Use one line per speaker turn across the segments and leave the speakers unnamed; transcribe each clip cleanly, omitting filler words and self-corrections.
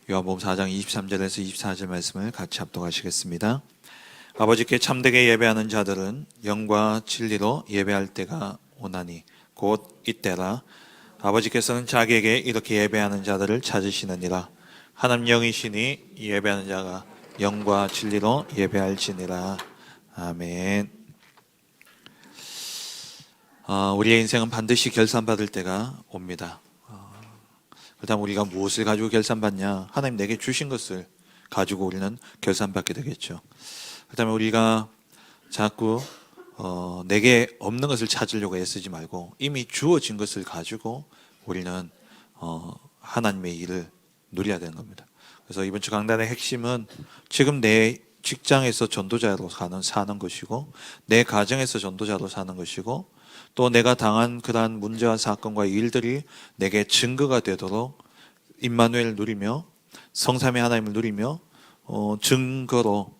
요한복음 4장 23절에서 24절 말씀을 같이 합독하시겠습니다. 아버지께 참되게 예배하는 자들은 영과 진리로 예배할 때가 오나니 곧 이때라. 아버지께서는 자기에게 이렇게 예배하는 자들을 찾으시느니라. 하나님 영이시니 예배하는 자가 영과 진리로 예배할지니라. 아멘. 우리의 인생은 반드시 결산받을 때가 옵니다. 그다음 우리가 무엇을 가지고 결산받냐? 하나님 내게 주신 것을 가지고 우리는 결산받게 되겠죠. 그다음에 우리가 자꾸 내게 없는 것을 찾으려고 애쓰지 말고 이미 주어진 것을 가지고 우리는 하나님의 일을 누려야 되는 겁니다. 그래서 이번 주 강단의 핵심은 지금 내 직장에서 전도자로 사는 것이고 내 가정에서 전도자로 사는 것이고 또 내가 당한 그러한 문제와 사건과 일들이 내게 증거가 되도록 임마누엘을 누리며 성삼위 하나님을 누리며 증거로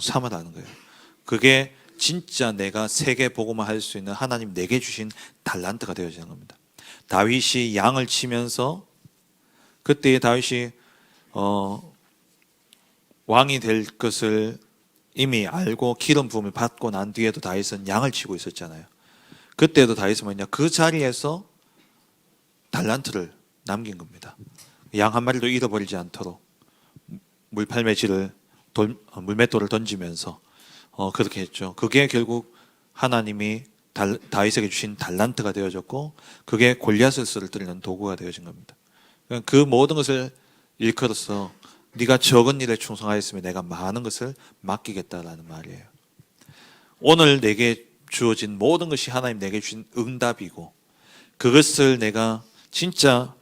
삼으라는 거예요. 그게 진짜 내가 세계 복음화 할 수 있는 하나님 내게 주신 달란트가 되어지는 겁니다. 다윗이 양을 치면서 그때의 다윗이 왕이 될 것을 이미 알고 기름 부음을 받고 난 뒤에도 다윗은 양을 치고 있었잖아요. 그때도 다윗은 뭐냐? 그 자리에서 달란트를 남긴 겁니다. 양 한 마리도 잃어버리지 않도록 물맷돌을 던지면서 그렇게 했죠. 그게 결국 하나님이 다윗에게 주신 달란트가 되어졌고 그게 골리앗을 쓰러뜨리는 도구가 되어진 겁니다. 그 모든 것을 일컬어서 네가 적은 일에 충성하였으면 내가 많은 것을 맡기겠다라는 말이에요. 오늘 내게 주어진 모든 것이 하나님 내게 주신 응답이고 그것을 내가 진짜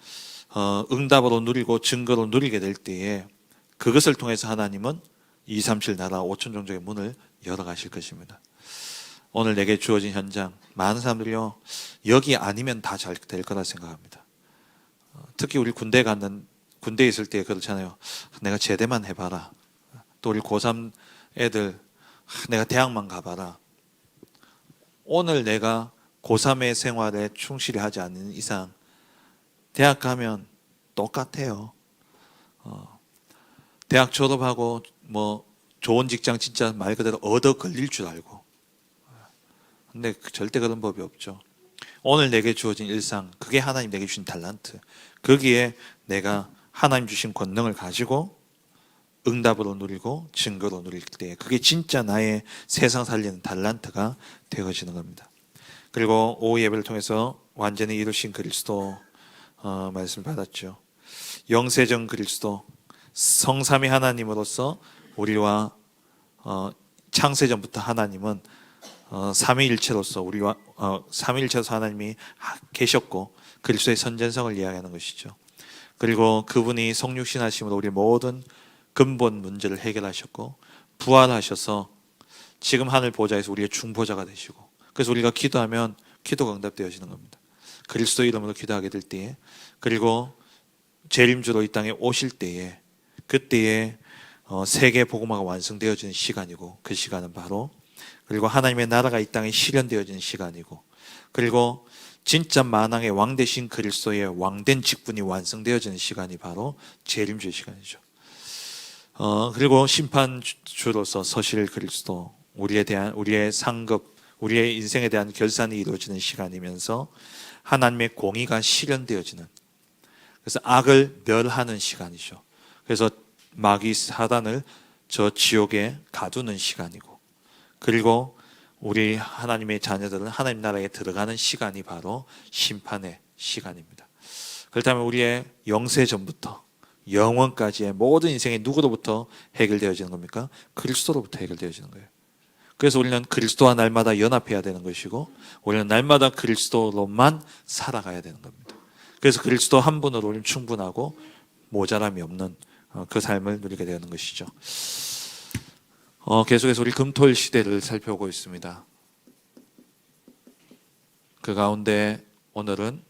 응답으로 누리고 증거로 누리게 될 때에 그것을 통해서 하나님은 237 나라 5천 종족의 문을 열어가실 것입니다. 오늘 내게 주어진 현장 많은 사람들이요 여기 아니면 다 잘 될 거라 생각합니다. 특히 우리 군대에 있을 때 그렇잖아요. 내가 제대만 해봐라. 또 우리 고3 애들 내가 대학만 가봐라. 오늘 내가 고3의 생활에 충실히 하지 않는 이상 대학 가면 똑같아요. 대학 졸업하고 뭐 좋은 직장 진짜 말 그대로 얻어 걸릴 줄 알고 근데 절대 그런 법이 없죠. 오늘 내게 주어진 일상 그게 하나님 내게 주신 달란트 거기에 내가 하나님 주신 권능을 가지고 응답으로 누리고 증거로 누릴 때 그게 진짜 나의 세상 살리는 달란트가 되어지는 겁니다. 그리고 오후 예배를 통해서 완전히 이루신 그리스도 말씀을 받았죠. 영세전 그리스도 성삼위 하나님으로서 우리와 창세전부터 하나님은 삼위일체로서 우리와 삼위일체로서 하나님이 계셨고 그리스도의 선전성을 이야기하는 것이죠. 그리고 그분이 성육신하심으로 우리 모든 근본 문제를 해결하셨고 부활하셔서 지금 하늘 보좌에서 우리의 중보자가 되시고 그래서 우리가 기도하면 기도가 응답되어지는 겁니다. 그리스도 이름으로 기도하게 될 때에 그리고 재림주로 이 땅에 오실 때에 그때에 세계 복음화가 완성되어지는 시간이고 그 시간은 바로 그리고 하나님의 나라가 이 땅에 실현되어지는 시간이고 그리고 진짜 만왕의 왕 되신 그리스도의 왕된 직분이 완성되어지는 시간이 바로 재림주의 시간이죠. 그리고 심판주로서 서실 그리스도 우리의 상급 우리의 인생에 대한 결산이 이루어지는 시간이면서 하나님의 공의가 실현되어지는 그래서 악을 멸하는 시간이죠. 그래서 마귀 사단을 저 지옥에 가두는 시간이고 그리고 우리 하나님의 자녀들은 하나님 나라에 들어가는 시간이 바로 심판의 시간입니다. 그렇다면 우리의 영세전부터 영원까지의 모든 인생이 누구로부터 해결되어지는 겁니까? 그리스도로부터 해결되어지는 거예요. 그래서 우리는 그리스도와 날마다 연합해야 되는 것이고 우리는 날마다 그리스도로만 살아가야 되는 겁니다. 그래서 그리스도 한 분으로 우리는 충분하고 모자람이 없는 그 삶을 누리게 되는 것이죠. 계속해서 우리 금토일 시대를 살펴보고 있습니다. 그 가운데 오늘은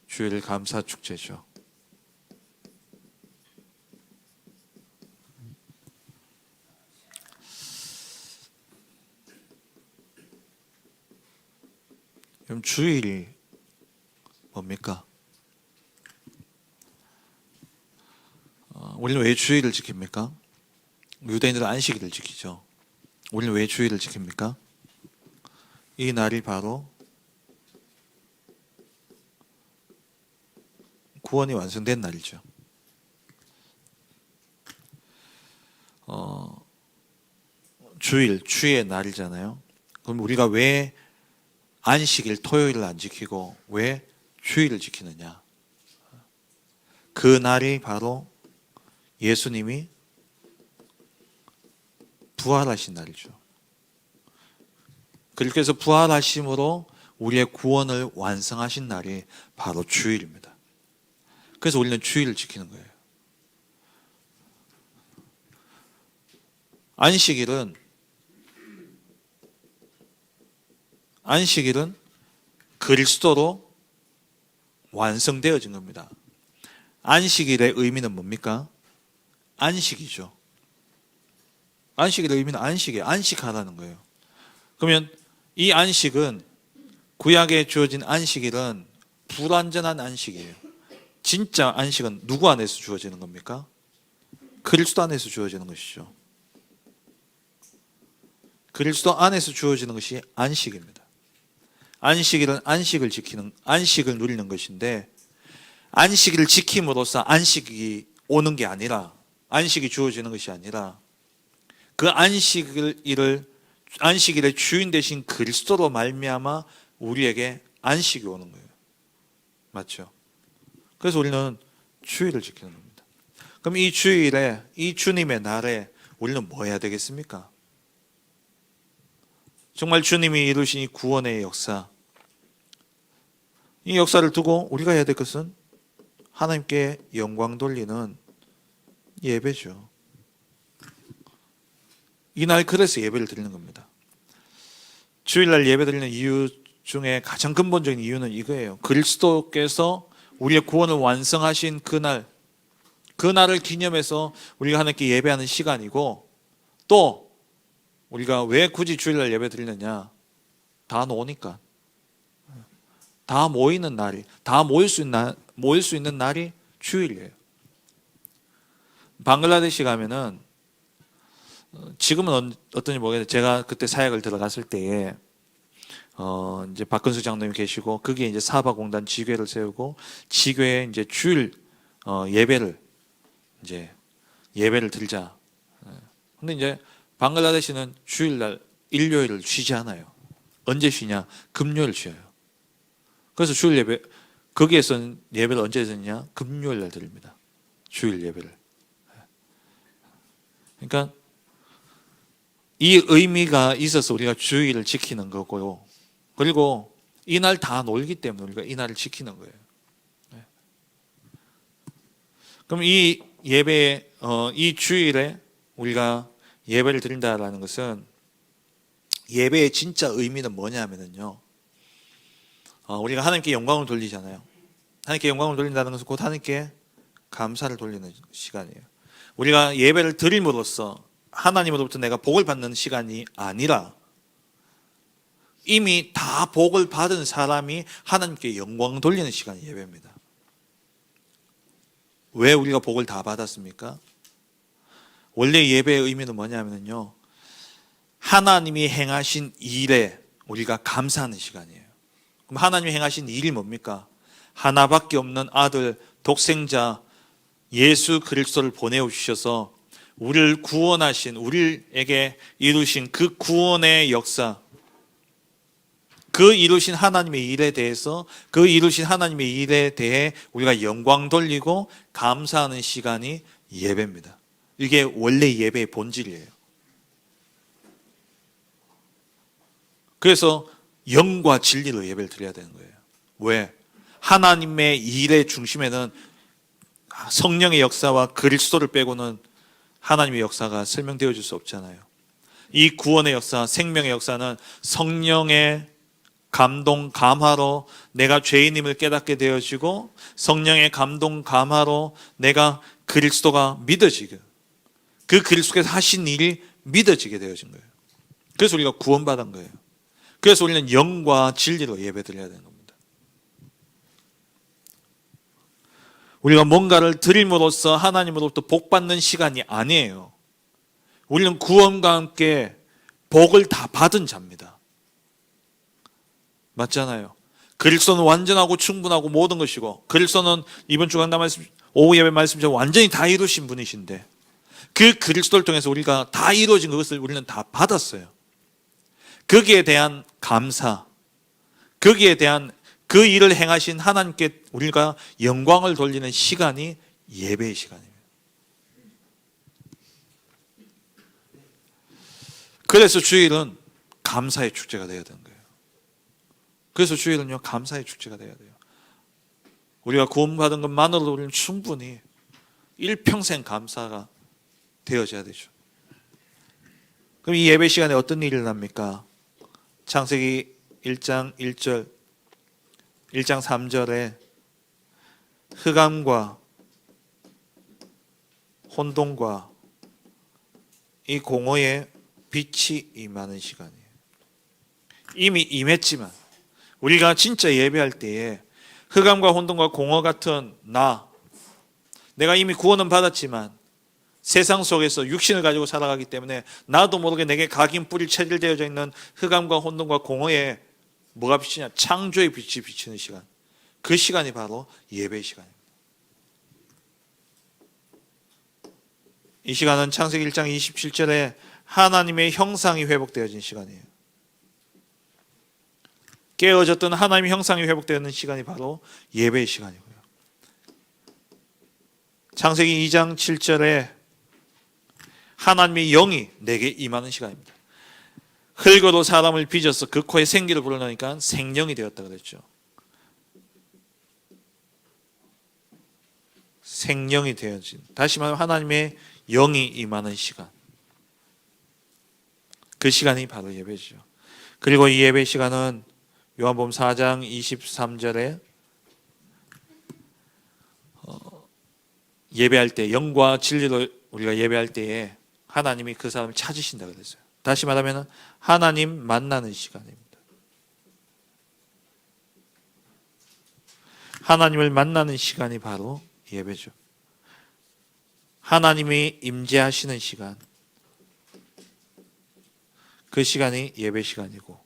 주일 감사 축제죠. 그럼 주일이 뭡니까? 우리는 왜 주일을 지킵니까? 유대인들은 안식일을 지키죠. 우리는 왜 주일을 지킵니까? 이 날이 바로 구원이 완성된 날이죠. 주일, 주의 날이잖아요. 그럼 우리가 왜 안식일, 토요일을 안 지키고 왜 주일을 지키느냐? 그 날이 바로 예수님이 부활하신 날이죠. 그렇게 해서 부활하심으로 우리의 구원을 완성하신 날이 바로 주일입니다. 그래서 우리는 주일을 지키는 거예요. 안식일은 그리스도로 완성되어진 겁니다. 안식일의 의미는 뭡니까? 안식이죠. 안식일의 의미는 안식이에요. 안식하라는 거예요. 그러면 이 안식은, 구약에 주어진 안식일은 불완전한 안식이에요. 진짜 안식은 누구 안에서 주어지는 겁니까? 그리스도 안에서 주어지는 것이죠. 그리스도 안에서 주어지는 것이 안식입니다. 안식일은 안식을 누리는 것인데, 안식일을 지킴으로써 안식이 오는 게 아니라, 안식이 주어지는 것이 아니라, 그 안식일의 주인 되신 그리스도로 말미암아 우리에게 안식이 오는 거예요. 맞죠? 그래서 우리는 주일을 지키는 겁니다. 그럼 이 주일에, 이 주님의 날에 우리는 뭐 해야 되겠습니까? 정말 주님이 이루신 이 구원의 역사, 이 역사를 두고 우리가 해야 될 것은 하나님께 영광 돌리는 예배죠. 이날 그래서 예배를 드리는 겁니다. 주일날 예배 드리는 이유 중에 가장 근본적인 이유는 이거예요. 그리스도께서 우리의 구원을 완성하신 그날을 기념해서 우리가 하나님께 예배하는 시간이고, 또 우리가 왜 굳이 주일날 예배 드리느냐? 다 노니까. 다 모이는 날이, 다 모일 수 있는 날이 주일이에요. 방글라데시 가면은, 지금은 어떤지 모르겠는데, 제가 그때 사역을 들어갔을 때에 이제 박근수 장로님 계시고, 거기에 이제 사바공단 지교회를 세우고, 지교회에 이제 주일 예배를 드리자. 근데 이제 방글라데시는 주일날 일요일을 쉬지 않아요. 언제 쉬냐? 금요일 쉬어요. 그래서 주일 예배, 거기에서는 예배를 언제 드리냐? 금요일 날 드립니다. 주일 예배를. 그러니까 이 의미가 있어서 우리가 주일을 지키는 거고요. 그리고 이날 다 놀기 때문에 우리가 이날을 지키는 거예요. 그럼 이 예배에, 이 주일에 우리가 예배를 드린다라는 것은, 예배의 진짜 의미는 뭐냐면요, 우리가 하나님께 영광을 돌리잖아요. 하나님께 영광을 돌린다는 것은 곧 하나님께 감사를 돌리는 시간이에요. 우리가 예배를 드림으로써 하나님으로부터 내가 복을 받는 시간이 아니라, 이미 다 복을 받은 사람이 하나님께 영광 돌리는 시간이 예배입니다. 왜 우리가 복을 다 받았습니까? 원래 예배의 의미는 뭐냐면요, 하나님이 행하신 일에 우리가 감사하는 시간이에요. 그럼 하나님이 행하신 일이 뭡니까? 하나밖에 없는 아들, 독생자 예수 그리스도를 보내주셔서 우리를 구원하신, 우리에게 이루신 그 구원의 역사, 그 이루신 하나님의 일에 대해서, 그 이루신 하나님의 일에 대해 우리가 영광 돌리고 감사하는 시간이 예배입니다. 이게 원래 예배의 본질이에요. 그래서 영과 진리로 예배를 드려야 되는 거예요. 왜? 하나님의 일의 중심에는 성령의 역사와 그리스도를 빼고는 하나님의 역사가 설명되어질 수 없잖아요. 이 구원의 역사, 생명의 역사는 성령의 감동, 감화로 내가 죄인임을 깨닫게 되어지고, 성령의 감동, 감화로 내가 그리스도가 믿어지게, 그 그리스도께서 하신 일이 믿어지게 되어진 거예요. 그래서 우리가 구원받은 거예요. 그래서 우리는 영과 진리로 예배드려야 되는 겁니다. 우리가 뭔가를 드림으로써 하나님으로부터 복받는 시간이 아니에요. 우리는 구원과 함께 복을 다 받은 자입니다. 맞잖아요. 그리스도는 완전하고 충분하고 모든 것이고, 그리스도는 이번 주 강단 말씀, 오후 예배 말씀처럼 완전히 다 이루신 분이신데, 그 그리스도를 통해서 우리가 다 이루어진 그것을 우리는 다 받았어요. 거기에 대한 감사, 거기에 대한 그 일을 행하신 하나님께 우리가 영광을 돌리는 시간이 예배의 시간입니다. 그래서 주일은 감사의 축제가 되어야 되는 거예요. 그래서 주일은요, 감사의 축제가 되어야 돼요. 우리가 구원받은 것만으로도 우리는 충분히 일평생 감사가 되어져야 되죠. 그럼 이 예배 시간에 어떤 일이 일어납니까? 창세기 1장 1절, 1장 3절에 흑암과 혼돈과 이 공허의 빛이 임하는 시간이에요. 이미 임했지만 우리가 진짜 예배할 때에 흑암과 혼돈과 공허 같은 내가 이미 구원은 받았지만 세상 속에서 육신을 가지고 살아가기 때문에 나도 모르게 내게 각인 뿌리 체질되어져 있는 흑암과 혼돈과 공허에 뭐가 비치냐? 창조의 빛이 비치는 시간. 그 시간이 바로 예배의 시간입니다. 이 시간은 창세기 1장 27절에 하나님의 형상이 회복되어진 시간이에요. 깨어졌던 하나님의 형상이 회복되는 시간이 바로 예배의 시간이고요. 창세기 2장 7절에 하나님의 영이 내게 임하는 시간입니다. 흙으로 사람을 빚어서 그 코에 생기를 불어넣으니까 생명이 되었다 그랬죠. 생명이 되어진, 다시 말하면 하나님의 영이 임하는 시간. 그 시간이 바로 예배죠. 그리고 이 예배 시간은 요한복음 4장 23절에 예배할 때, 영과 진리로 우리가 예배할 때에 하나님이 그 사람을 찾으신다 그랬어요. 다시 말하면 하나님 만나는 시간입니다. 하나님을 만나는 시간이 바로 예배죠. 하나님이 임재하시는 시간, 그 시간이 예배 시간이고,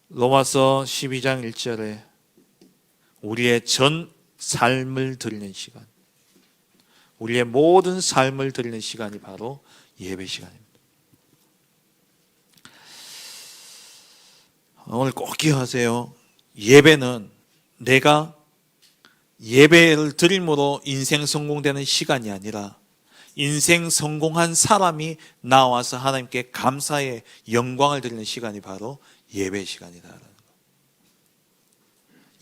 로마서 12장 1절에 우리의 전 삶을 드리는 시간, 우리의 모든 삶을 드리는 시간이 바로 예배 시간입니다. 오늘 꼭 기억하세요. 예배는 내가 예배를 드림으로 인생 성공되는 시간이 아니라 인생 성공한 사람이 나와서 하나님께 감사의 영광을 드리는 시간이 바로 예배 시간이다.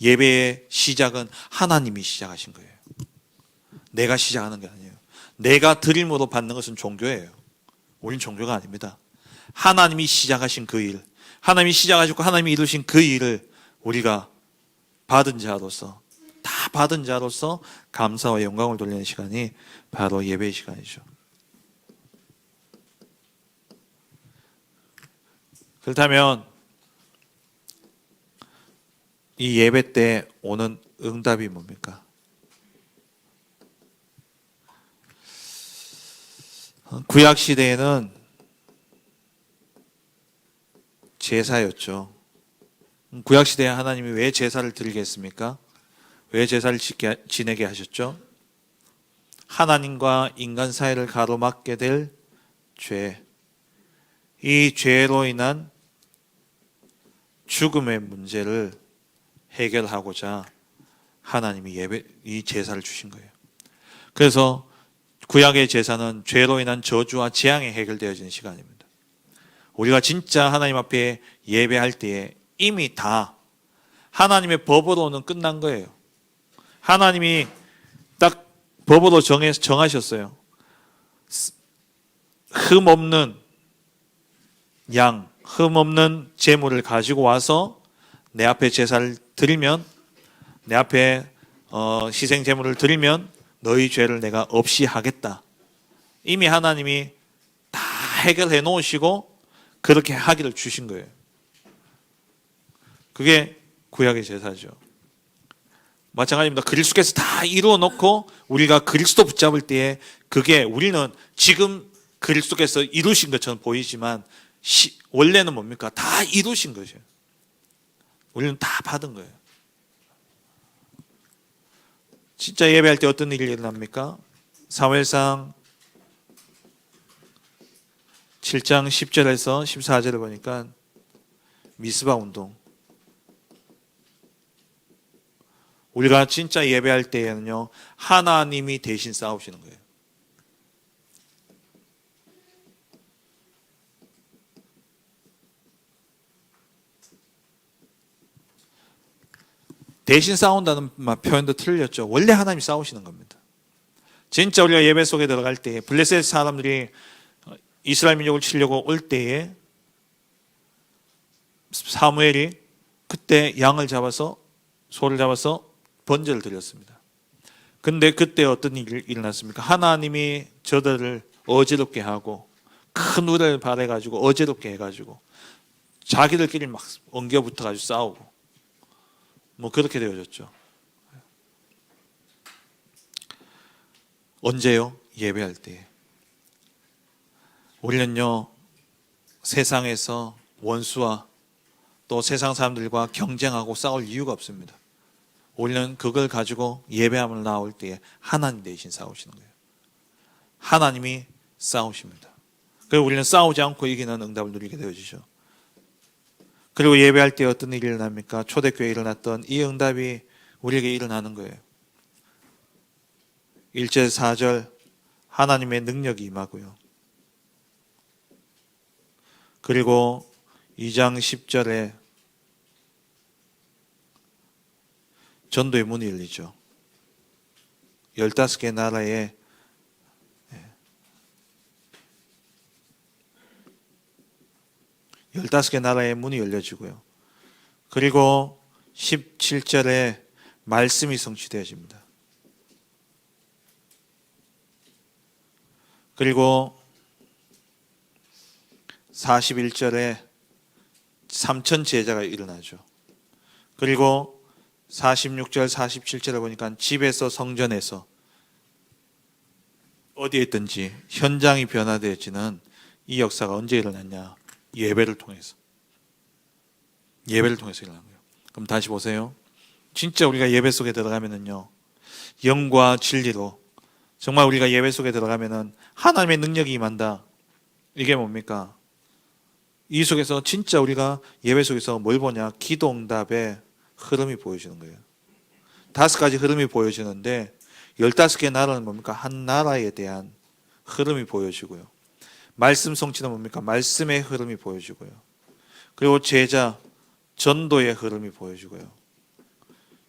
예배의 시작은 하나님이 시작하신 거예요. 내가 시작하는 게 아니에요. 내가 드림으로 받는 것은 종교예요. 우린 종교가 아닙니다. 하나님이 시작하신 그 일, 하나님이 시작하셨고 하나님이 이루신 그 일을 우리가 받은 자로서, 다 받은 자로서 감사와 영광을 돌리는 시간이 바로 예배의 시간이죠. 그렇다면 이 예배 때 오는 응답이 뭡니까? 구약 시대에는 제사였죠. 구약 시대에 하나님이 왜 제사를 드리게 했습니까? 왜 제사를 지내게 하셨죠? 하나님과 인간 사이를 가로막게 될 죄, 이 죄로 인한 죽음의 문제를 해결하고자 하나님이 이 제사를 주신 거예요. 그래서 구약의 제사는 죄로 인한 저주와 재앙이 해결되어지는 시간입니다. 우리가 진짜 하나님 앞에 예배할 때에 이미 다 하나님의 법으로는 끝난 거예요. 하나님이 딱 법으로 정하셨어요. 흠 없는 양, 흠 없는 제물을 가지고 와서 내 앞에 제사를 드리면, 내 앞에 희생 제물을 드리면 너희 죄를 내가 없이 하겠다. 이미 하나님이 다 해결해 놓으시고 그렇게 하기를 주신 거예요. 그게 구약의 제사죠. 마찬가지입니다. 그리스도께서 다 이루어 놓고 우리가 그리스도 붙잡을 때에 그게 우리는 지금 그리스도께서 이루신 것처럼 보이지만 원래는 뭡니까? 다 이루신 거죠. 우리는 다 받은 거예요. 진짜 예배할 때 어떤 일이 일어납니까? 사무엘상 7장 10절에서 14절을 보니까 미스바 운동. 우리가 진짜 예배할 때에는요, 하나님이 대신 싸우시는 거예요. 대신 싸운다는 표현도 틀렸죠. 원래 하나님이 싸우시는 겁니다. 진짜 우리가 예배 속에 들어갈 때에 블레셋 사람들이 이스라엘 민족을 치려고 올 때에 사무엘이 그때 양을 잡아서 소를 잡아서 번제를 드렸습니다. 근데 그때 어떤 일이 일어났습니까? 하나님이 저들을 어지럽게 하고 큰 우레를 발해가지고 어지럽게 해가지고 자기들끼리 막 엉겨붙어가지고 싸우고 뭐 그렇게 되어졌죠. 언제요? 예배할 때. 우리는요, 세상에서 원수와 또 세상 사람들과 경쟁하고 싸울 이유가 없습니다. 우리는 그걸 가지고 예배함을 나올 때에 하나님 대신 싸우시는 거예요. 하나님이 싸우십니다. 그리고 우리는 싸우지 않고 이기는 응답을 누리게 되어지죠. 그리고 예배할 때 어떤 일이 일어납니까? 초대교회에 일어났던 이 응답이 우리에게 일어나는 거예요. 1절 4절 하나님의 능력이 임하고요. 그리고 2장 10절에 전도의 문이 열리죠. 15개 나라에 15개 나라의 문이 열려지고요. 그리고 17절에 말씀이 성취되어집니다. 그리고 41절에 3천 제자가 일어나죠. 그리고 46절, 47절에 보니까 집에서 성전에서 어디에 있든지 현장이 변화되어지는 이 역사가 언제 일어났냐? 예배를 통해서. 예배를 통해서 일어난 거예요. 그럼 다시 보세요. 진짜 우리가 예배 속에 들어가면은요, 영과 진리로 정말 우리가 예배 속에 들어가면은 하나님의 능력이 임한다. 이게 뭡니까? 이 속에서 진짜 우리가 예배 속에서 뭘 보냐? 기도 응답의 흐름이 보여지는 거예요. 5가지 흐름이 보여지는데 15개 나라는 뭡니까? 한 나라에 대한 흐름이 보여지고요. 말씀 성취는 뭡니까? 말씀의 흐름이 보여지고요. 그리고 제자, 전도의 흐름이 보여지고요.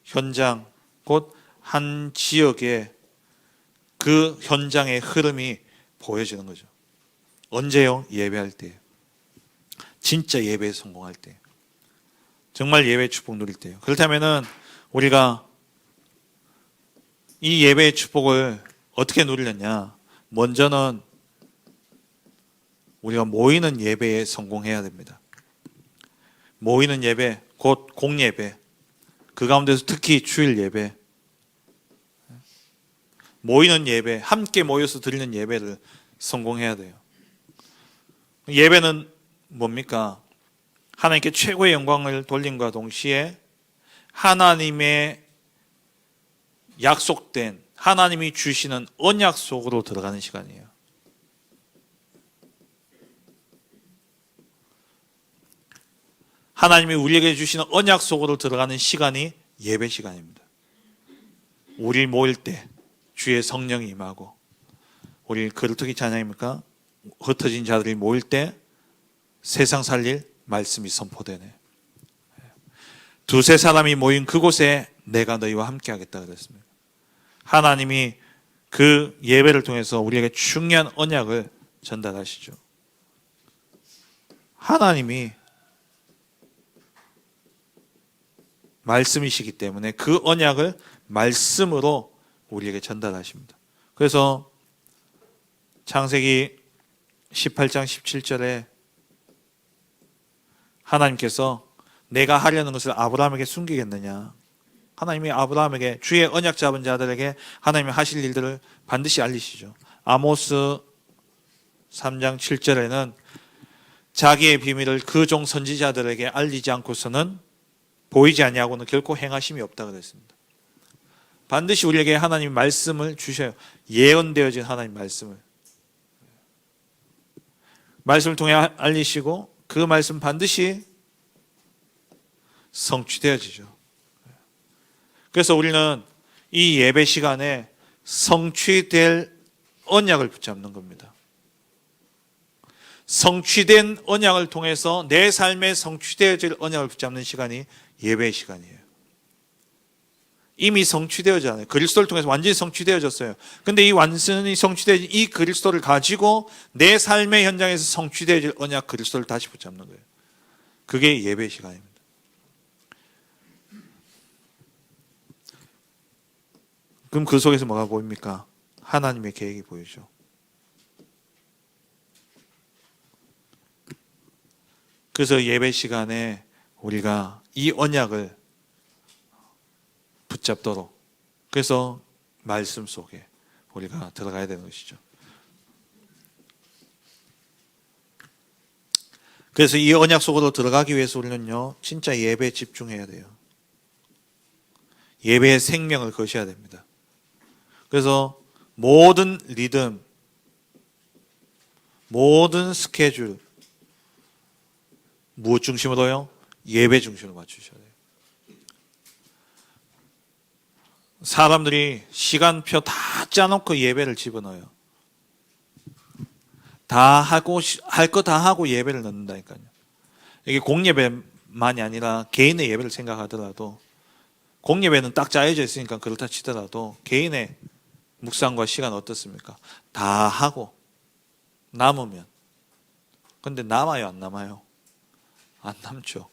현장, 곧 한 지역의 그 현장의 흐름이 보여지는 거죠. 언제요? 예배할 때. 진짜 예배에 성공할 때. 정말 예배의 축복 누릴 때요. 그렇다면은 우리가 이 예배의 축복을 어떻게 누리느냐? 먼저는 우리가 모이는 예배에 성공해야 됩니다. 모이는 예배, 곧 공예배, 그 가운데서 특히 주일 예배, 모이는 예배, 함께 모여서 드리는 예배를 성공해야 돼요. 예배는 뭡니까? 하나님께 최고의 영광을 돌림과 동시에 하나님의 약속된, 하나님이 주시는 언약 속으로 들어가는 시간이에요. 하나님이 우리에게 주시는 언약 속으로 들어가는 시간이 예배 시간입니다. 우리 모일 때 주의 성령이 임하고, 우리 그렇게 찬양입니까? 흩어진 자들이 모일 때 세상 살릴 말씀이 선포되네. 두세 사람이 모인 그곳에 내가 너희와 함께 하겠다 그랬습니다. 하나님이 그 예배를 통해서 우리에게 중요한 언약을 전달하시죠. 하나님이 말씀이시기 때문에 그 언약을 말씀으로 우리에게 전달하십니다. 그래서 창세기 18장 17절에 하나님께서 내가 하려는 것을 아브라함에게 숨기겠느냐? 하나님이 아브라함에게 주의 언약 잡은 자들에게 하나님이 하실 일들을 반드시 알리시죠. 아모스 3장 7절에는 자기의 비밀을 그 종 선지자들에게 알리지 않고서는 보이지 아니하고는 결코 행하심이 없다 그랬습니다. 반드시 우리에게 하나님 말씀을 주셔요. 예언되어진 하나님 말씀을 통해 알리시고 그 말씀 반드시 성취되어지죠. 그래서 우리는 이 예배 시간에 성취될 언약을 붙잡는 겁니다. 성취된 언약을 통해서 내 삶에 성취되어질 언약을 붙잡는 시간이 예배 시간이에요. 이미 성취되어졌잖아요. 그리스도를 통해서 완전히 성취되어졌어요. 근데 이 완전히 성취되어진 이 그리스도를 가지고 내 삶의 현장에서 성취되어질 언약 그리스도를 다시 붙잡는 거예요. 그게 예배 시간입니다. 그럼 그 속에서 뭐가 보입니까? 하나님의 계획이 보이죠. 그래서 예배 시간에 우리가 이 언약을 붙잡도록, 그래서 말씀 속에 우리가 들어가야 되는 것이죠. 그래서 이 언약 속으로 들어가기 위해서 우리는요, 진짜 예배에 집중해야 돼요. 예배의 생명을 거셔야 됩니다. 그래서 모든 리듬, 모든 스케줄, 무엇 중심으로요? 예배 중심으로 맞추셔야 돼요. 사람들이 시간표 다 짜놓고 예배를 집어넣어요. 다 하고, 할 거 다 하고 예배를 넣는다니까요. 이게 공예배만이 아니라 개인의 예배를 생각하더라도, 공예배는 딱 짜여져 있으니까 그렇다 치더라도 개인의 묵상과 시간 어떻습니까? 다 하고 남으면, 근데 남아요, 안 남아요? 안 남죠.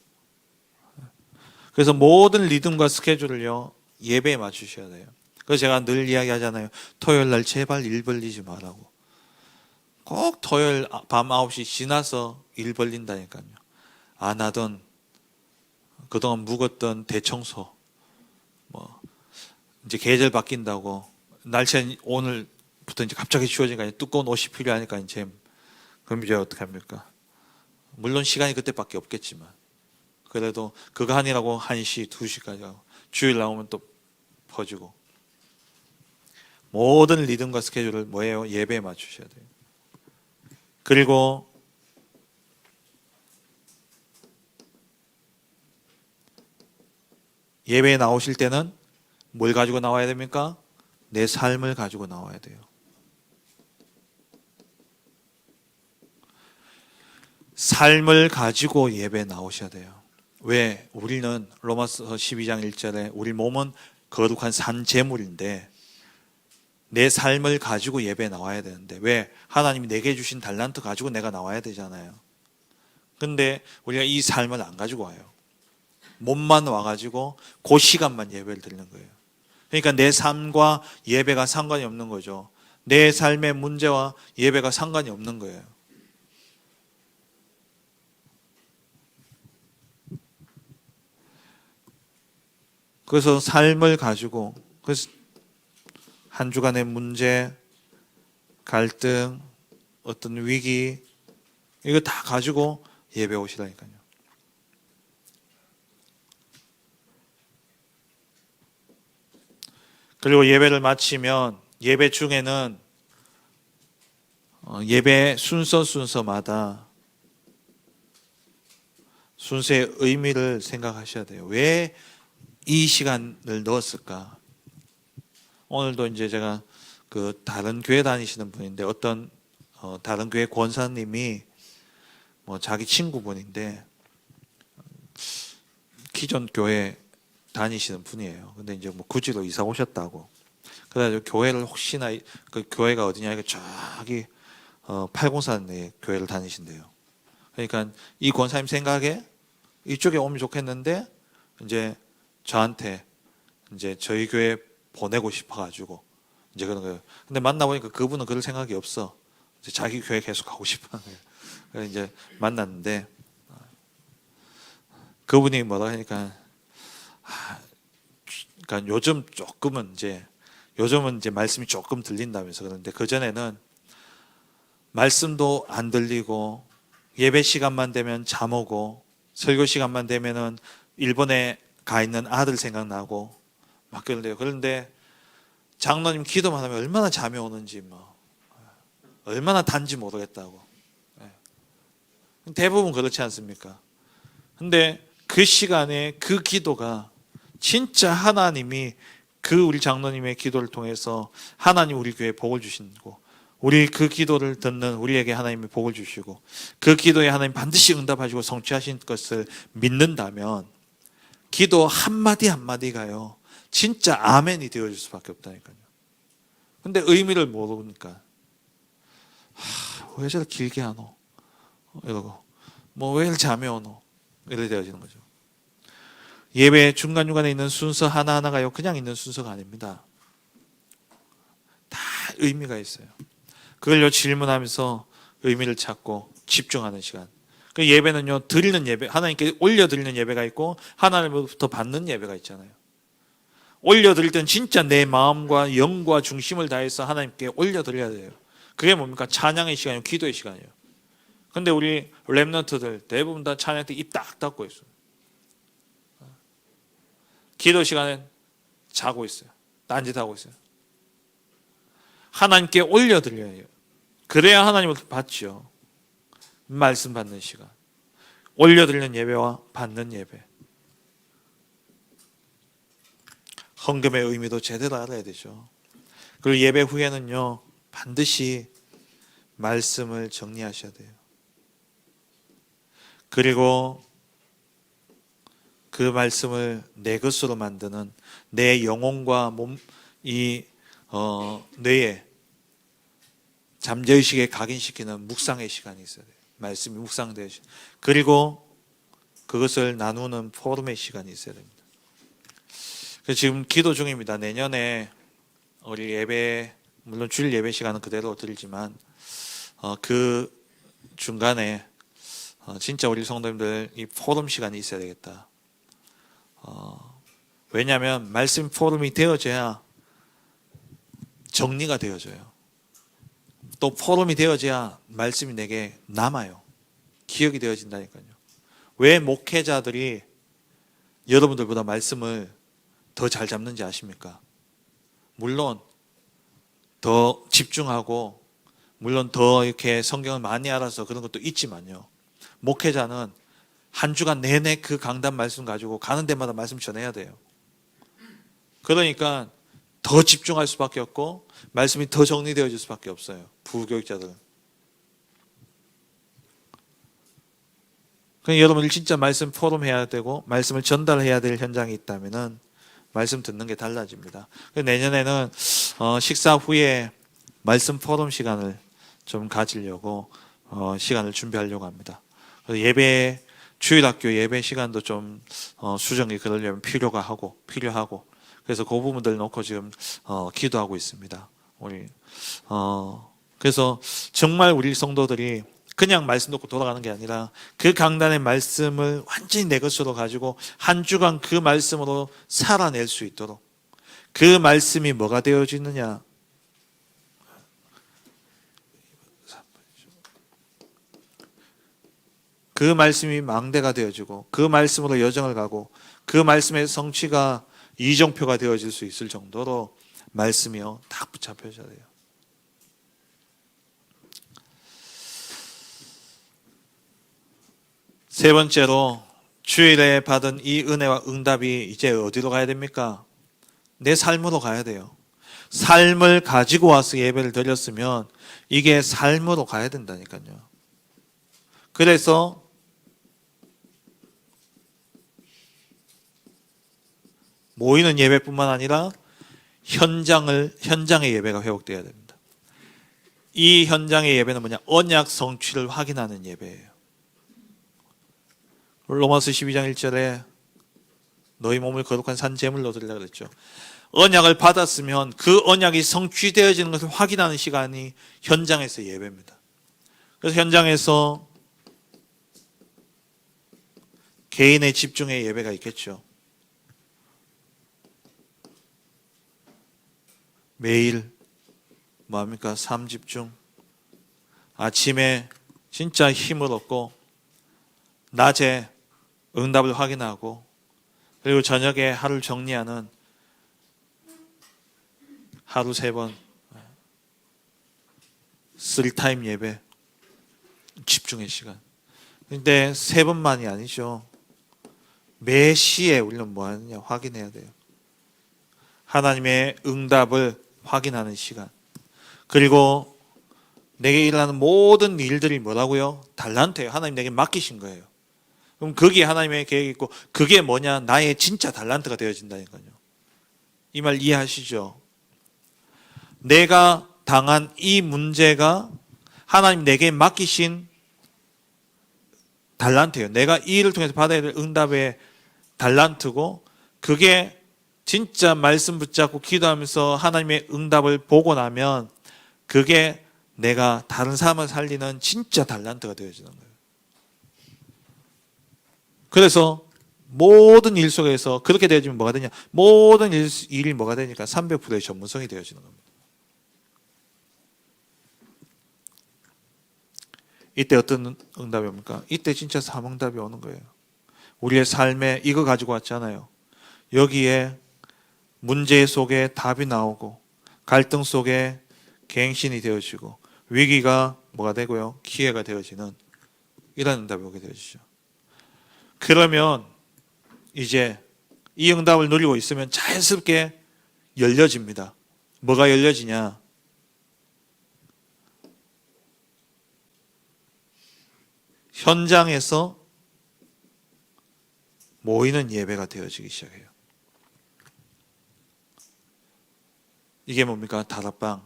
그래서 모든 리듬과 스케줄을요, 예배에 맞추셔야 돼요. 그래서 제가 늘 이야기하잖아요. 토요일 날 제발 일 벌리지 말라고. 꼭 토요일 밤 9시 지나서 일 벌린다니까요. 안 하던, 그동안 묵었던 대청소, 이제 계절 바뀐다고, 날씨는 오늘부터 이제 갑자기 추워지니까 두꺼운 옷이 필요하니까 이제, 그럼 이제 어떡합니까? 물론 시간이 그때밖에 없겠지만, 그래도 그거 하느라고 1시, 2시까지 하고, 주일 나오면 또 퍼지고. 모든 리듬과 스케줄을 뭐예요? 예배에 맞추셔야 돼요. 그리고 예배에 나오실 때는 뭘 가지고 나와야 됩니까? 내 삶을 가지고 나와야 돼요. 삶을 가지고 예배에 나오셔야 돼요. 왜? 우리는 로마서 12장 1절에 우리 몸은 거룩한 산 제물인데 내 삶을 가지고 예배에 나와야 되는데, 왜? 하나님이 내게 주신 달란트 가지고 내가 나와야 되잖아요. 근데 우리가 이 삶을 안 가지고 와요. 몸만 와가지고 그 시간만 예배를 드리는 거예요. 그러니까 내 삶과 예배가 상관이 없는 거죠. 내 삶의 문제와 예배가 상관이 없는 거예요. 그래서 삶을 가지고, 그래서 한 주간의 문제, 갈등, 어떤 위기, 이거 다 가지고 예배 오시라니까요. 그리고 예배를 마치면 예배 중에는 예배 순서마다 순서의 의미를 생각하셔야 돼요. 왜 이 시간을 넣었을까? 오늘도 이제 제가 그 다른 교회 다니시는 분인데, 어떤 다른 교회 권사님이 자기 친구분인데 기존 교회 다니시는 분이에요. 근데 이제 구지로 이사 오셨다고. 그래가지고 교회를 혹시나, 그 교회가 어디냐, 이거 저기 804의 교회를 다니신대요. 그러니까 이 권사님 생각에 이쪽에 오면 좋겠는데, 이제 저한테 이제 저희 교회 보내고 싶어가지고 이제 그런 거예요. 근데 만나보니까 그분은 그럴 생각이 없어. 이제 자기 교회 계속 가고 싶어. 그래서 이제 만났는데, 그분이 뭐라 하니까 그러니까 요즘은 이제 말씀이 조금 들린다면서. 그런데 그전에는 말씀도 안 들리고 예배 시간만 되면 잠 오고 설교 시간만 되면은 일본에 가 있는 아들 생각나고 막 그런데요. 그런데 장로님 기도만 하면 얼마나 잠이 오는지 얼마나 단지 모르겠다고. 대부분 그렇지 않습니까? 근데 그 시간에 그 기도가 진짜 하나님이 그 우리 장로님의 기도를 통해서 하나님 우리 교회에 복을 주시고, 우리 그 기도를 듣는 우리에게 하나님이 복을 주시고, 그 기도에 하나님 반드시 응답하시고 성취하신 것을 믿는다면 기도 한마디 한마디가요 진짜 아멘이 되어질 수밖에 없다니까요. 근데 의미를 모르니까 왜 저렇게 길게 하노 이러고, 왜 이렇게 잠이 오노 이렇게 되어지는 거죠. 예배 중간중간에 있는 순서 하나하나가요 그냥 있는 순서가 아닙니다. 다 의미가 있어요. 그걸요 질문하면서 의미를 찾고 집중하는 시간. 그 예배는요 드리는 예배, 하나님께 올려드리는 예배가 있고 하나님으로부터 받는 예배가 있잖아요. 올려드릴 때는 진짜 내 마음과 영과 중심을 다해서 하나님께 올려드려야 돼요. 그게 뭡니까? 찬양의 시간이고 기도의 시간이에요. 근데 우리 랩런트들 대부분 다 찬양 때 입 딱 닫고 있어요. 기도 시간엔 자고 있어요. 딴짓하고 있어요. 하나님께 올려드려야 해요. 그래야 하나님을 받죠. 말씀 받는 시간. 올려드리는 예배와 받는 예배. 헌금의 의미도 제대로 알아야 되죠. 그리고 예배 후에는요 반드시 말씀을 정리하셔야 돼요. 그리고 그 말씀을 내 것으로 만드는 내 영혼과 몸, 뇌에 잠재의식에 각인시키는 묵상의 시간이 있어야 돼요. 말씀이 묵상되어. 그리고 그것을 나누는 포럼의 시간이 있어야 됩니다. 그래서 지금 기도 중입니다. 내년에 우리 예배, 물론 주일 예배 시간은 그대로 드리지만 그 중간에 진짜 우리 성도님들 이 포럼 시간이 있어야 되겠다. 왜냐하면 말씀 포럼이 되어져야 정리가 되어져요. 또 포럼이 되어져야 말씀이 내게 남아요. 기억이 되어진다니까요. 왜 목회자들이 여러분들보다 말씀을 더 잘 잡는지 아십니까? 물론 더 집중하고 물론 더 이렇게 성경을 많이 알아서 그런 것도 있지만요. 목회자는 한 주간 내내 그 강단 말씀 가지고 가는 데마다 말씀 전해야 돼요. 그러니까 더 집중할 수밖에 없고 말씀이 더 정리되어질 수밖에 없어요. 부교육자들은. 그러니까 여러분들 진짜 말씀 포럼해야 되고 말씀을 전달해야 될 현장이 있다면은 말씀 듣는 게 달라집니다. 내년에는 식사 후에 말씀 포럼 시간을 좀 가지려고 시간을 준비하려고 합니다. 예배 주일학교 예배 시간도 좀 수정이 그러려면 필요하고 그래서 그 부분들 놓고 지금 기도하고 있습니다. 그래서 정말 우리 성도들이 그냥 말씀 듣고 돌아가는 게 아니라 그 강단의 말씀을 완전히 내 것으로 가지고 한 주간 그 말씀으로 살아낼 수 있도록, 그 말씀이 뭐가 되어지느냐, 그 말씀이 망대가 되어지고 그 말씀으로 여정을 가고 그 말씀의 성취가 이정표가 되어질 수 있을 정도로 말씀이요 딱 붙잡혀져야 돼요. 세 번째로 주일에 받은 이 은혜와 응답이 이제 어디로 가야 됩니까? 내 삶으로 가야 돼요. 삶을 가지고 와서 예배를 드렸으면 이게 삶으로 가야 된다니까요. 그래서 모이는 예배뿐만 아니라 현장의 예배가 회복되어야 됩니다. 이 현장의 예배는 뭐냐? 언약 성취를 확인하는 예배예요. 로마서 12장 1절에 너희 몸을 거룩한 산 제물로 드리라 그랬죠. 언약을 받았으면 그 언약이 성취되어지는 것을 확인하는 시간이 현장에서 예배입니다. 그래서 현장에서 개인의 집중의 예배가 있겠죠. 매일 뭐합니까? 삶 집중. 아침에 진짜 힘을 얻고 낮에 응답을 확인하고 그리고 저녁에 하루를 정리하는 하루 3번 3타임 예배, 집중의 시간. 근데 3번만이 아니죠. 매 시에 우리는 뭐 하느냐 확인해야 돼요. 하나님의 응답을 확인하는 시간. 그리고 내게 일어나는 모든 일들이 뭐라고요? 달란트예요. 하나님 내게 맡기신 거예요. 그럼 거기에 하나님의 계획이 있고 그게 뭐냐? 나의 진짜 달란트가 되어진다니까요. 이 말 이해하시죠? 내가 당한 이 문제가 하나님 내게 맡기신 달란트예요. 내가 이 일을 통해서 받아야 될 응답의 달란트고 그게 진짜 말씀 붙잡고 기도하면서 하나님의 응답을 보고 나면 그게 내가 다른 사람을 살리는 진짜 달란트가 되어지는 거예요. 그래서 모든 일 속에서 그렇게 되어지면 뭐가 되냐? 모든 일이 뭐가 되니까 300%의 전문성이 되어지는 겁니다. 이때 어떤 응답이 옵니까? 이때 진짜 사명답이 오는 거예요. 우리의 삶에 이거 가지고 왔잖아요. 여기에 문제 속에 답이 나오고 갈등 속에 갱신이 되어지고 위기가 뭐가 되고요? 기회가 되어지는 이런 응답이 오게 되어지죠. 그러면 이제 이 응답을 누리고 있으면 자연스럽게 열려집니다. 뭐가 열려지냐? 현장에서 모이는 예배가 되어지기 시작해요. 이게 뭡니까? 다락방에서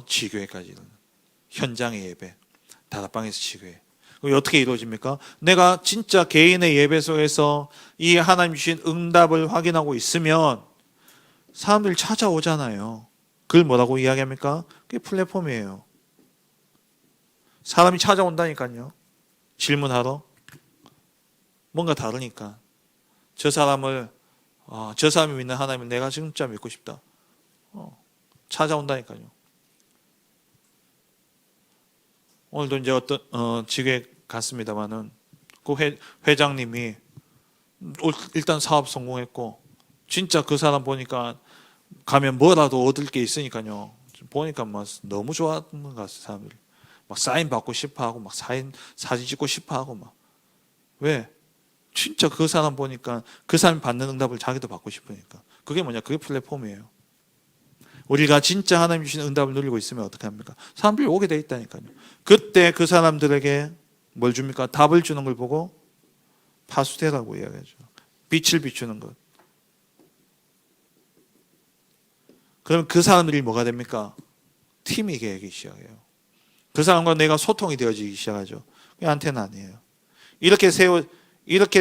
지교회까지 이르는 현장의 예배, 다락방에서 지교회. 어떻게 이루어집니까? 내가 진짜 개인의 예배 속에서 이 하나님 주신 응답을 확인하고 있으면 사람들이 찾아오잖아요. 그걸 뭐라고 이야기합니까? 그게 플랫폼이에요. 사람이 찾아온다니까요. 질문하러. 뭔가 다르니까. 저 사람이 믿는 하나님을 내가 진짜 믿고 싶다. 찾아온다니까요. 오늘도 이제 어떤 지교회 갔습니다만은 그 회장님이 일단 사업 성공했고 진짜 그 사람 보니까 가면 뭐라도 얻을 게 있으니까요. 보니까 막 너무 좋아하는 것 같아요. 사람들이 막 사인 받고 싶어하고 막 사진 찍고 싶어하고 막 왜? 진짜 그 사람 보니까 그 사람이 받는 응답을 자기도 받고 싶으니까. 그게 뭐냐? 그게 플랫폼이에요. 우리가 진짜 하나님 주신 응답을 누리고 있으면 어떻게 합니까? 사람들이 오게 돼 있다니까요. 그때 그 사람들에게 뭘 줍니까? 답을 주는 걸 보고 파수대라고 이야기하죠. 빛을 비추는 것. 그럼 그 사람들이 뭐가 됩니까? 팀이 되기 시작해요. 그 사람과 내가 소통이 되어지기 시작하죠. 그게 안테나 아니에요. 이렇게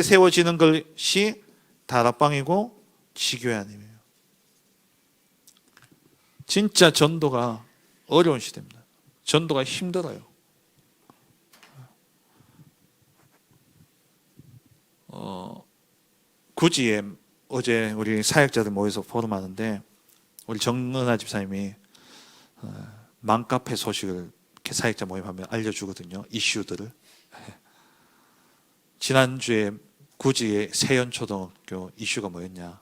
세워지는 것이 다락방이고 지교회 아니에요. 진짜 전도가 어려운 시대입니다. 전도가 힘들어요. 구지에 어제 우리 사역자들 모여서 포럼하는데 우리 정은아 집사님이 맘카페 소식을 이렇게 사역자 모임하면 알려주거든요. 이슈들을. 지난주에 구지의 세연초등학교 이슈가 뭐였냐.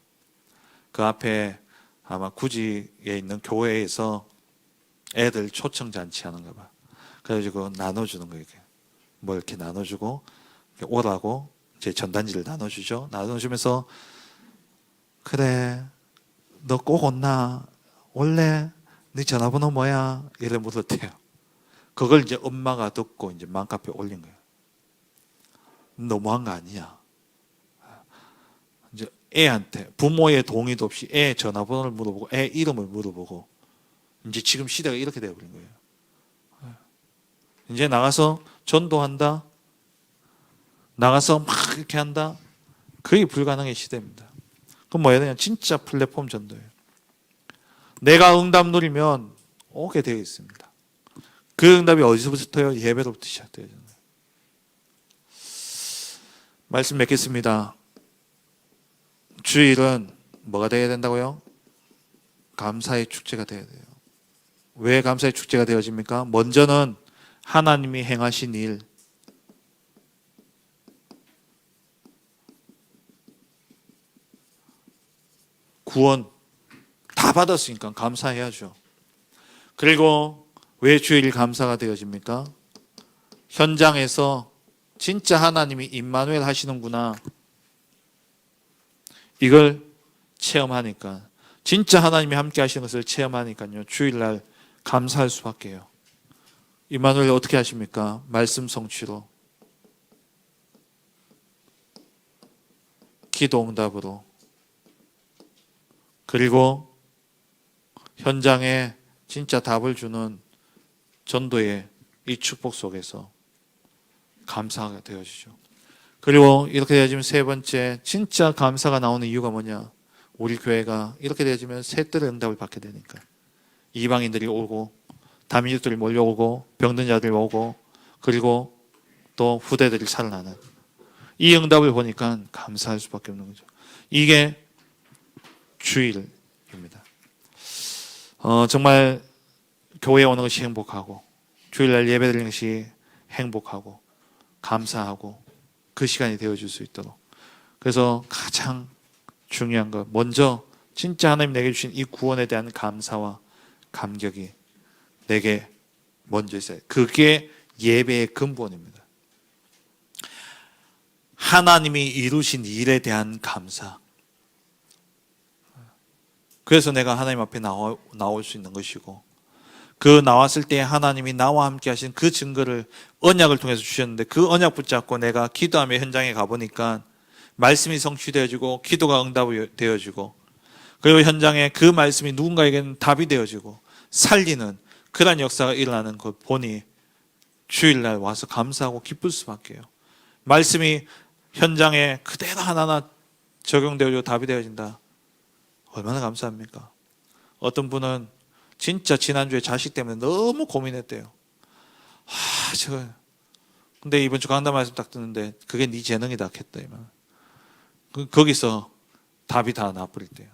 그 앞에 아마 구지에 있는 교회에서 애들 초청잔치 하는가 봐. 그래가지고 나눠주는 거예요. 뭐 이렇게 나눠주고 이렇게 오라고 이제 전단지를 나눠주죠. 나눠주면서 그래 너 꼭 온나? 올래? 네 전화번호 뭐야? 이래 물었대요. 그걸 이제 엄마가 듣고 이제 맘카페에 올린 거예요. 너무한 거 아니야. 이제 애한테 부모의 동의도 없이 애 전화번호를 물어보고 애 이름을 물어보고 이제 지금 시대가 이렇게 되어버린 거예요. 이제 나가서 전도한다. 나가서 막 이렇게 한다. 그게 불가능의 시대입니다. 그럼 뭐야 되냐? 진짜 플랫폼 전도예요. 내가 응답 누리면 오게 되어 있습니다. 그 응답이 어디서부터요? 예배로부터 시작되어요. 말씀 맺겠습니다. 주일은 뭐가 되어야 된다고요? 감사의 축제가 되어야 돼요. 왜 감사의 축제가 되어집니까? 먼저는 하나님이 행하신 일, 구원 다 받았으니까 감사해야죠. 그리고 왜 주일 감사가 되어집니까? 현장에서 진짜 하나님이 임마누엘 하시는구나, 이걸 체험하니까, 진짜 하나님이 함께 하시는 것을 체험하니까요, 주일날 감사할 수밖에요. 임마누엘 어떻게 하십니까? 말씀 성취로, 기도 응답으로, 그리고 현장에 진짜 답을 주는 전도의 이 축복 속에서 감사가 되어지죠. 그리고 이렇게 되어지면 세 번째, 진짜 감사가 나오는 이유가 뭐냐? 우리 교회가 이렇게 되어지면 새들의 응답을 받게 되니까. 이방인들이 오고, 다민족들이 몰려오고, 병든 자들이 오고, 그리고 또 후대들이 살아나는 이 응답을 보니까 감사할 수밖에 없는 거죠. 이게 주일입니다. 정말 교회에 오는 것이 행복하고, 주일날 예배 드리는 것이 행복하고 감사하고 그 시간이 되어줄 수 있도록, 그래서 가장 중요한 것, 먼저 진짜 하나님 내게 주신 이 구원에 대한 감사와 감격이 내게 먼저 있어요. 그게 예배의 근본입니다. 하나님이 이루신 일에 대한 감사. 그래서 내가 하나님 앞에 나올 수 있는 것이고, 그 나왔을 때 하나님이 나와 함께 하신 그 증거를, 언약을 통해서 주셨는데 그 언약 붙잡고 내가 기도하며 현장에 가보니까 말씀이 성취되어지고 기도가 응답이 되어지고, 그리고 현장에 그 말씀이 누군가에게는 답이 되어지고 살리는 그런 역사가 일어나는 걸 보니 주일날 와서 감사하고 기쁠 수밖에요. 말씀이 현장에 그대로 하나하나 적용되어지고 답이 되어진다. 얼마나 감사합니까? 어떤 분은 진짜 지난주에 자식 때문에 너무 고민했대요. 근데 이번 주 강단 말씀 딱 듣는데 그게 네 재능이다 했다. 거기서 답이 다 나버릴 때요.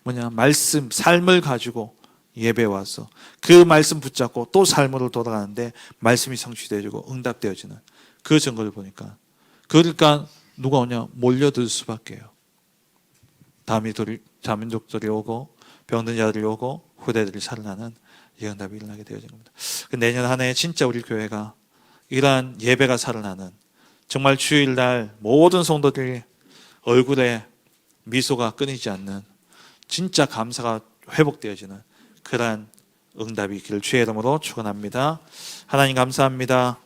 뭐냐? 말씀, 삶을 가지고 예배 와서 그 말씀 붙잡고 또 삶으로 돌아가는데 말씀이 성취되어지고 응답되어지는 그 증거를 보니까, 그러니까 누가 오냐? 몰려들 수밖에요. 다민족들이 오고 병든 자들이 오고 후대들이 살아나는 이 응답이 일어나게 되어진 겁니다. 내년 한 해 진짜 우리 교회가 이러한 예배가 살아나는, 정말 주일날 모든 성도들이 얼굴에 미소가 끊이지 않는 진짜 감사가 회복되어지는 그러한 응답이 있기를 주의 이름으로 축원합니다. 하나님 감사합니다.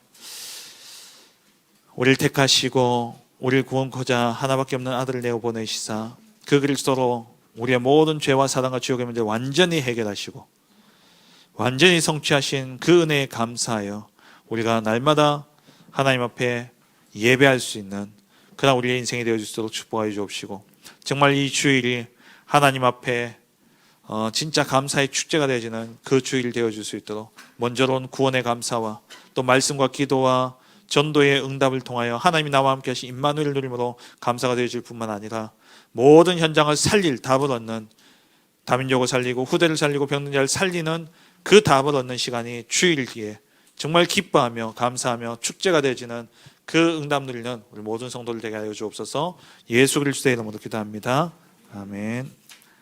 우리를 택하시고 우리를 구원코자 하나밖에 없는 아들을 내어 보내시사 그 그리스도로 우리의 모든 죄와 사단과 지옥의 문제를 완전히 해결하시고 완전히 성취하신 그 은혜에 감사하여 우리가 날마다 하나님 앞에 예배할 수 있는 그런 우리의 인생이 되어줄 수 있도록 축복하여 주옵시고, 정말 이 주일이 하나님 앞에 진짜 감사의 축제가 되어지는 그 주일이 되어줄 수 있도록 먼저로는 구원의 감사와 또 말씀과 기도와 전도의 응답을 통하여 하나님이 나와 함께 하신 임마누엘 누림으로 감사가 되어질 뿐만 아니라 모든 현장을 살릴 답을 얻는, 다민족을 살리고 후대를 살리고 병든 자를 살리는 그 답을 얻는 시간이 주일기에 정말 기뻐하며 감사하며 축제가 되어지는 그 응답 누리는 우리 모든 성도들 되게 하여 주옵소서. 예수 그리스도의 이름으로 기도합니다. 아멘.